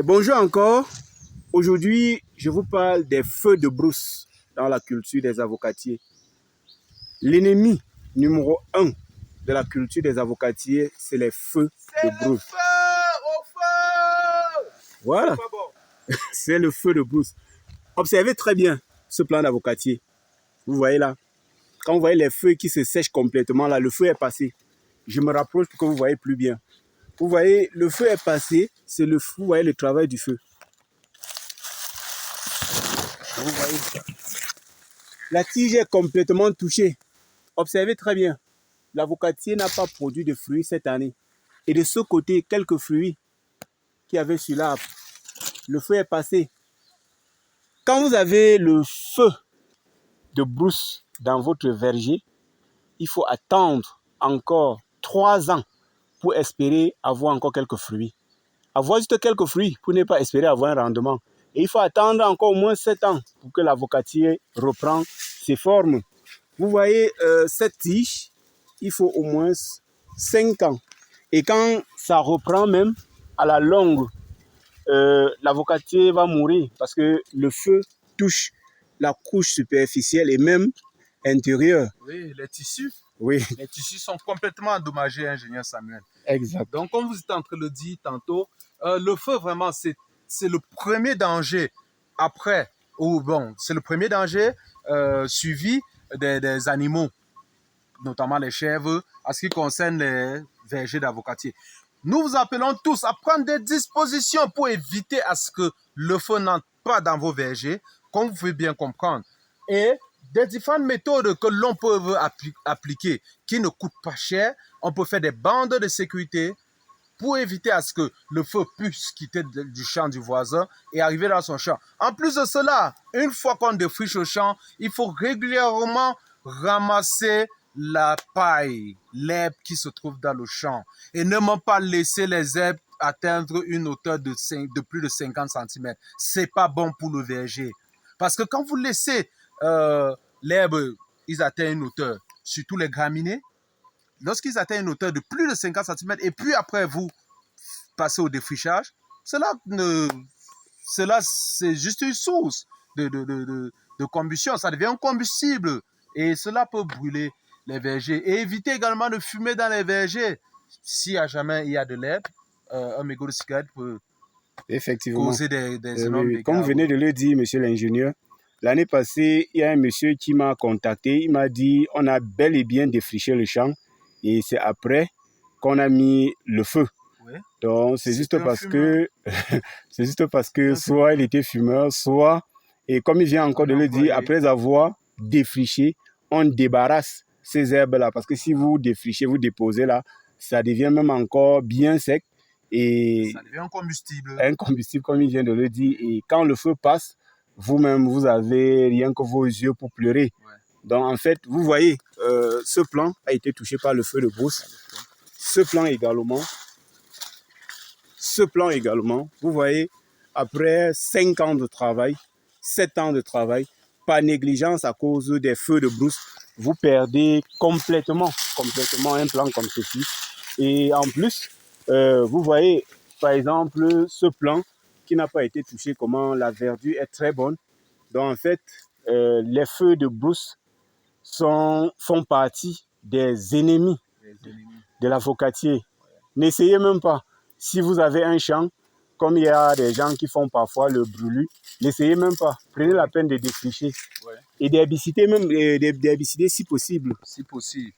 Bonjour encore. Aujourd'hui, je vous parle des feux de brousse dans la culture des avocatiers. L'ennemi numéro 1 de la culture des avocatiers, c'est les feux de brousse. Voilà, c'est le feu de brousse. Observez très bien ce plan d'avocatier. Vous voyez là, quand vous voyez les feux qui se sèchent complètement, là, le feu est passé. Je me rapproche pour que vous voyez plus bien. Vous voyez, le feu est passé, c'est le feu, vous voyez le travail du feu. Vous voyez ça. La tige est complètement touchée. Observez très bien. L'avocatier n'a pas produit de fruits cette année. Et de ce côté, quelques fruits qu'il y avait sur l'arbre. Le feu est passé. Quand vous avez le feu de brousse dans votre verger, il faut attendre encore 3 ans pour espérer avoir encore quelques fruits. Avoir juste quelques fruits pour ne pas espérer avoir un rendement. Et il faut attendre encore au moins 7 ans pour que l'avocatier reprenne ses formes. Vous voyez, cette tige, il faut au moins 5 ans. Et quand ça reprend même, à la longue, l'avocatier va mourir parce que le feu touche la couche superficielle et même intérieure. Oui, les tissus. Oui. Les tissus sont complètement endommagés, ingénieur Samuel. Exact. Donc, comme vous êtes en train de le dire tantôt, le feu, vraiment, c'est le premier danger après, ou bon, c'est le premier danger suivi des animaux, notamment les chèvres, en ce qui concerne les vergers d'avocatiers. Nous vous appelons tous à prendre des dispositions pour éviter à ce que le feu n'entre pas dans vos vergers, comme vous pouvez bien comprendre. Et des différentes méthodes que l'on peut appliquer qui ne coûtent pas cher. On peut faire des bandes de sécurité pour éviter à ce que le feu puisse quitter du champ du voisin et arriver dans son champ. En plus de cela, une fois qu'on défriche le champ, il faut régulièrement ramasser la paille, l'herbe qui se trouve dans le champ et ne même pas laisser les herbes atteindre une hauteur de plus de 50 cm. C'est pas bon pour le verger. Parce que quand vous laissez l'herbe, ils atteignent une hauteur, surtout les graminées, lorsqu'ils atteignent une hauteur de plus de 50 cm et puis après vous passez au défrichage, cela c'est juste une source de combustion, ça devient un combustible et cela peut brûler les vergers. Et éviter également de fumer dans les vergers. Si jamais il y a de l'herbe, un mégot de cigarette peut effectivement causer des énormes dégâts. Comme vous venez de le dire, monsieur l'ingénieur, l'année passée, il y a un monsieur qui m'a contacté. Il m'a dit on a bel et bien défriché le champ et c'est après qu'on a mis le feu. Oui. Donc c'est juste parce que c'est juste parce que soit il était fumeur, soit, et comme il vient encore de le dire, après avoir défriché, on débarrasse ces herbes-là. Parce que si vous défrichez, vous déposez là, ça devient même encore bien sec. Et ça devient un combustible. Un combustible, comme il vient de le dire. Et quand le feu passe, vous-même, vous avez rien que vos yeux pour pleurer. Ouais. Donc, en fait, vous voyez, ce plan a été touché par le feu de brousse. Ce plan également, vous voyez, après 5 ans de travail, 7 ans de travail, par négligence à cause des feux de brousse, vous perdez complètement un plan comme ceci. Et en plus, vous voyez, par exemple, ce plan qui n'a pas été touché, comment la verdure est très bonne. Donc, en fait, les feux de brousse font partie des ennemis de l'avocatier. Ouais. N'essayez même pas. Si vous avez un champ, comme il y a des gens qui font parfois le brûlu, n'essayez même pas. Prenez la peine de défricher. Ouais. Et d'herbicider même, d'herbicider si possible. Si possible.